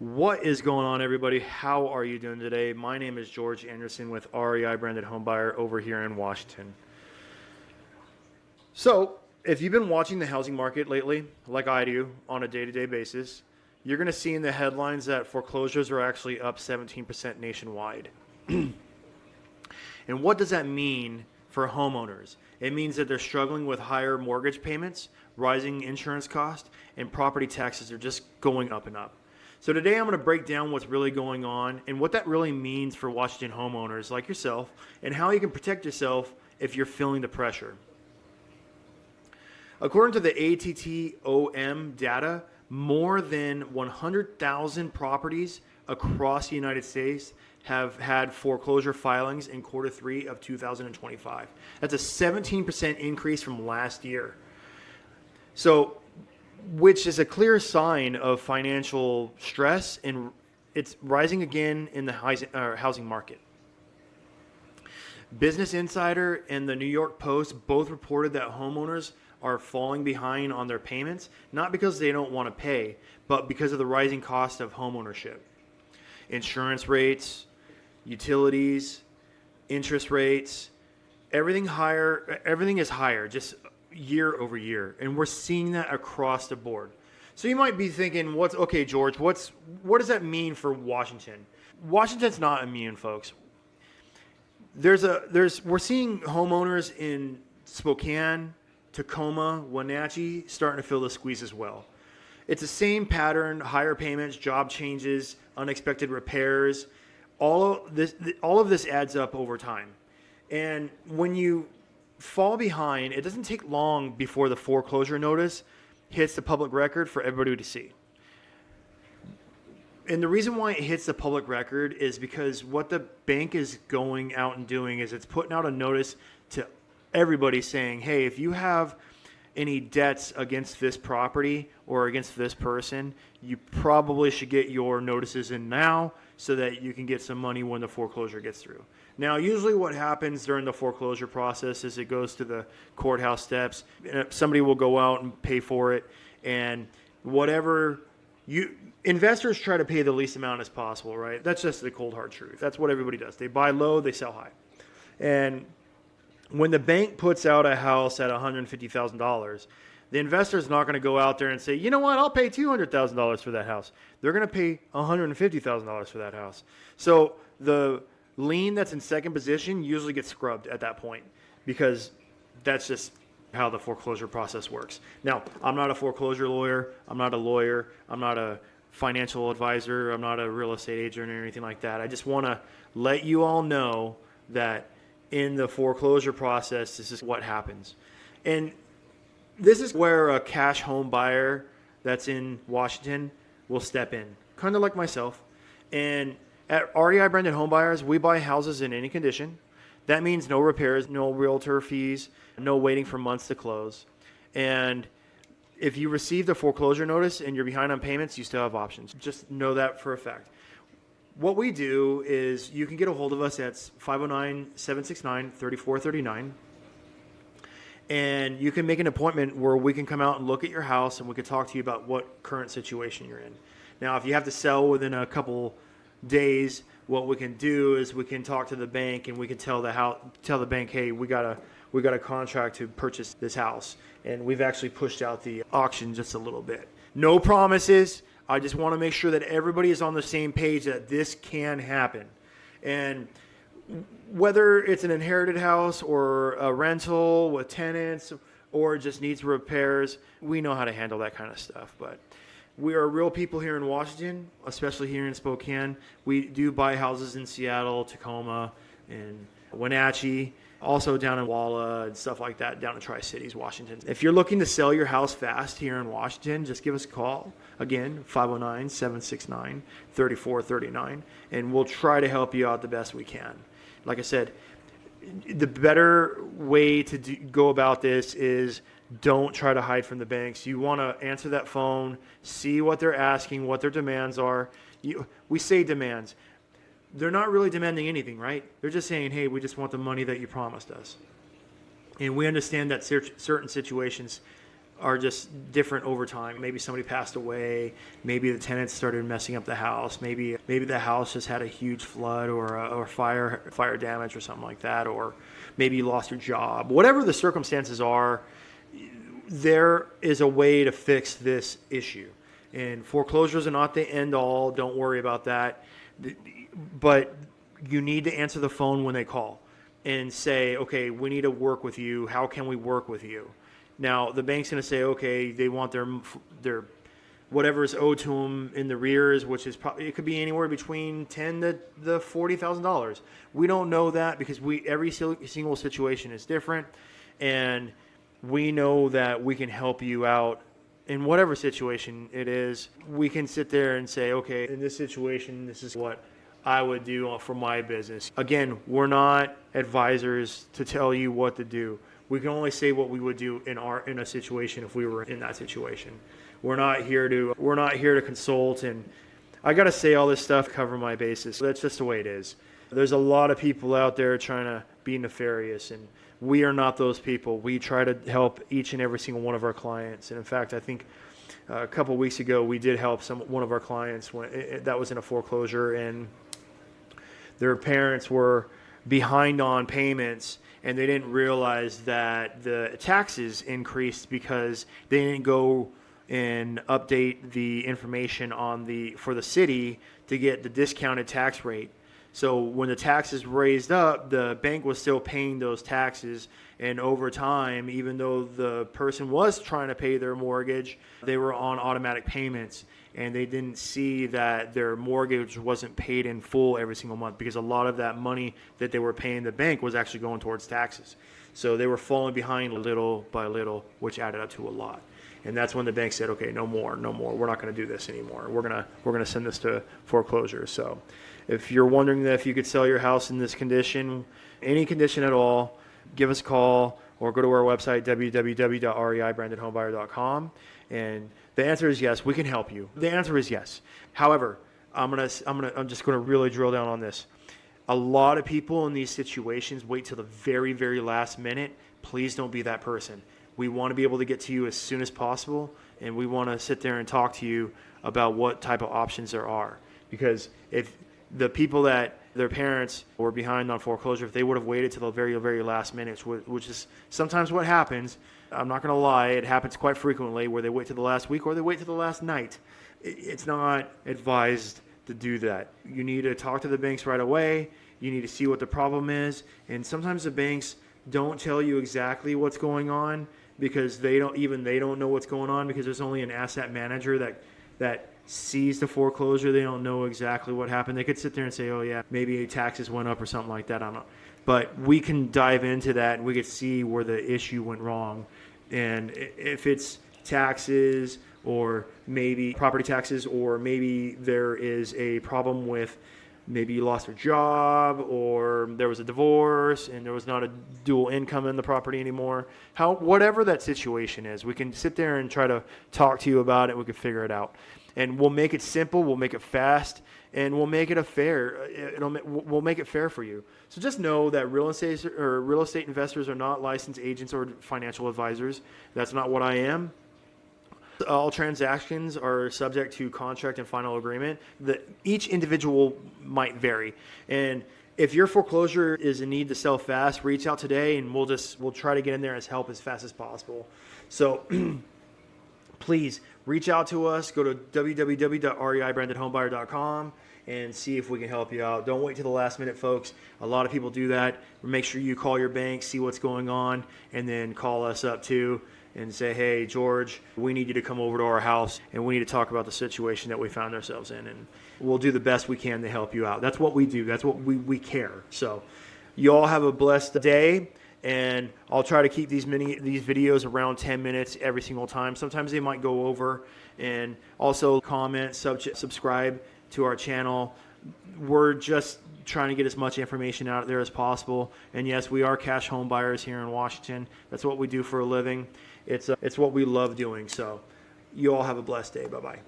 What is going on, everybody? How are you doing today? My name is George Anderson with REI Branded Home Buyer over here in Washington. So, if you've been watching the housing market lately, like I do on a day-to-day basis, you're going to see in the headlines that foreclosures are actually up 17% nationwide. And what does that mean for homeowners? It means that they're struggling with higher mortgage payments, rising insurance costs, and property taxes are just going up and up. So today I'm going to break down what's really going on and what that really means for Washington homeowners like yourself and how you can protect yourself if you're feeling the pressure. According to the ATTOM data, more than 100,000 properties across the United States have had foreclosure filings in quarter 3 of 2025. That's a 17% increase from last year. So, which is a clear sign of financial stress, and it's rising again in the housing market. Business Insider and the New York Post both reported that homeowners are falling behind on their payments, not because they don't want to pay, but because of the rising cost of homeownership. Insurance rates, utilities, interest rates, everything is higher just year over year, and we're seeing that across the board. So you might be thinking, George, what does that mean for Washington? Washington's not immune, folks. We're seeing homeowners in Spokane, Tacoma, Wenatchee starting to feel the squeeze as well. It's the same pattern: higher payments, job changes, unexpected repairs. All of this adds up over time. And when you fall behind, it doesn't take long before the foreclosure notice hits the public record for everybody to see. And the reason why it hits the public record is because what the bank is going out and doing is it's putting out a notice to everybody saying, hey, if you have any debts against this property or against this person, you probably should get your notices in now so that you can get some money when the foreclosure gets through. Now, usually what happens during the foreclosure process is it goes to the courthouse steps. Somebody will go out and pay for it, and investors try to pay the least amount as possible, right? That's just the cold hard truth. That's what everybody does. They buy low, they sell high. And when the bank puts out a house at $150,000, the investor is not going to go out there and say, you know what, I'll pay $200,000 for that house. They're going to pay $150,000 for that house. So the lien that's in second position usually gets scrubbed at that point because that's just how the foreclosure process works. Now, I'm not a foreclosure lawyer. I'm not a lawyer. I'm not a financial advisor. I'm not a real estate agent or anything like that. I just want to let you all know that in the foreclosure process, this is what happens. And this is where a cash home buyer that's in Washington will step in, kind of like myself. And at REI Branded Home Buyers, we buy houses in any condition. That means no repairs, no realtor fees, no waiting for months to close. And if you received a foreclosure notice and you're behind on payments, you still have options. Just know that for a fact. What we do is you can get a hold of us at 509-769-3439. And you can make an appointment where we can come out and look at your house and we can talk to you about what current situation you're in. Now, if you have to sell within a couple days, what we can do is we can talk to the bank and we can tell the bank, hey, we got a contract to purchase this house. And we've actually pushed out the auction just a little bit. No promises. I just want to make sure that everybody is on the same page that this can happen. And whether it's an inherited house or a rental with tenants or just needs repairs, we know how to handle that kind of stuff. But we are real people here in Washington, especially here in Spokane. We do buy houses in Seattle, Tacoma, and Wenatchee, also down in Walla and stuff like that, down in Tri-Cities, Washington. If you're looking to sell your house fast here in Washington, just give us a call. Again, 509-769-3439, and we'll try to help you out the best we can. Like I said, the better way to go about this is don't try to hide from the banks. You want to answer that phone, see what they're asking, what their demands are. We say demands. They're not really demanding anything, right? They're just saying, hey, we just want the money that you promised us. And we understand that certain situations are just different over time. Maybe somebody passed away. Maybe the tenants started messing up the house. Maybe the house just had a huge flood or fire damage or something like that. Or maybe you lost your job. Whatever the circumstances are, there is a way to fix this issue. And foreclosures are not the end all. Don't worry about that. But you need to answer the phone when they call and say, okay, we need to work with you. How can we work with you? Now, the bank's going to say, okay, they want their whatever is owed to them in the rears, which is probably, it could be anywhere between $10,000 to the $40,000. We don't know that because every single situation is different, and we know that we can help you out in whatever situation it is. We can sit there and say, okay, in this situation, this is what I would do for my business. Again, we're not advisors to tell you what to do. We can only say what we would do in a situation if we were in that situation. We're not here to consult, and I got to say all this stuff, cover my bases. That's just the way it is. There's a lot of people out there trying to be nefarious, and we are not those people. We try to help each and every single one of our clients. And in fact, I think a couple of weeks ago we did help one of our clients that was in a foreclosure, and their parents were behind on payments, and they didn't realize that the taxes increased because they didn't go and update the information for the city to get the discounted tax rate. So when the taxes raised up, the bank was still paying those taxes, and over time, even though the person was trying to pay their mortgage, they were on automatic payments, and they didn't see that their mortgage wasn't paid in full every single month, because a lot of that money that they were paying the bank was actually going towards taxes. So they were falling behind little by little, which added up to a lot. And that's when the bank said, okay, no more. We're not going to do this anymore. We're going to send this to foreclosure. So if you're wondering if you could sell your house in this condition, any condition at all, give us a call or go to our website, www.reibrandedhomebuyer.com. And the answer is yes, we can help you. The answer is yes. However, I'm just going to really drill down on this. A lot of people in these situations wait till the very, very last minute. Please don't be that person. We want to be able to get to you as soon as possible, and we want to sit there and talk to you about what type of options there are. Because if the people that their parents were behind on foreclosure, if they would have waited till the very, very last minute, which is sometimes what happens, I'm not going to lie, it happens quite frequently where they wait till the last week or they wait till the last night. It's not advised to do that. You need to talk to the banks right away. You need to see what the problem is. And sometimes the banks don't tell you exactly what's going on, because they don't know what's going on, because there's only an asset manager that sees the foreclosure. They don't know exactly what happened. They could sit there and say, oh yeah, maybe taxes went up or something like that. I don't know. But we can dive into that, and we could see where the issue went wrong. And if it's taxes, or maybe property taxes, or maybe there is a problem with, maybe you lost your job, or there was a divorce and there was not a dual income in the property anymore. Whatever that situation is, we can sit there and try to talk to you about it. We can figure it out, and we'll make it simple. We'll make it fast, and we'll make it we'll make it fair for you. So just know that real estate investors are not licensed agents or financial advisors. That's not what I am. All transactions are subject to contract and final agreement. Each individual might vary. And if your foreclosure is in need to sell fast, reach out today, and we'll try to get in there as help as fast as possible. So please reach out to us. Go to www.reibrandedhomebuyer.com and see if we can help you out. Don't wait till the last minute, folks. A lot of people do that. Make sure you call your bank, see what's going on, and then call us up too and say, hey, George, we need you to come over to our house, and we need to talk about the situation that we found ourselves in, and we'll do the best we can to help you out. That's what we do. That's what we care. So you all have a blessed day, and I'll try to keep these videos around 10 minutes every single time. Sometimes they might go over. And also comment, subscribe to our channel. We're just trying to get as much information out there as possible. And yes, we are cash home buyers here in Washington. That's what we do for a living. It's what we love doing. So you all have a blessed day. Bye-bye.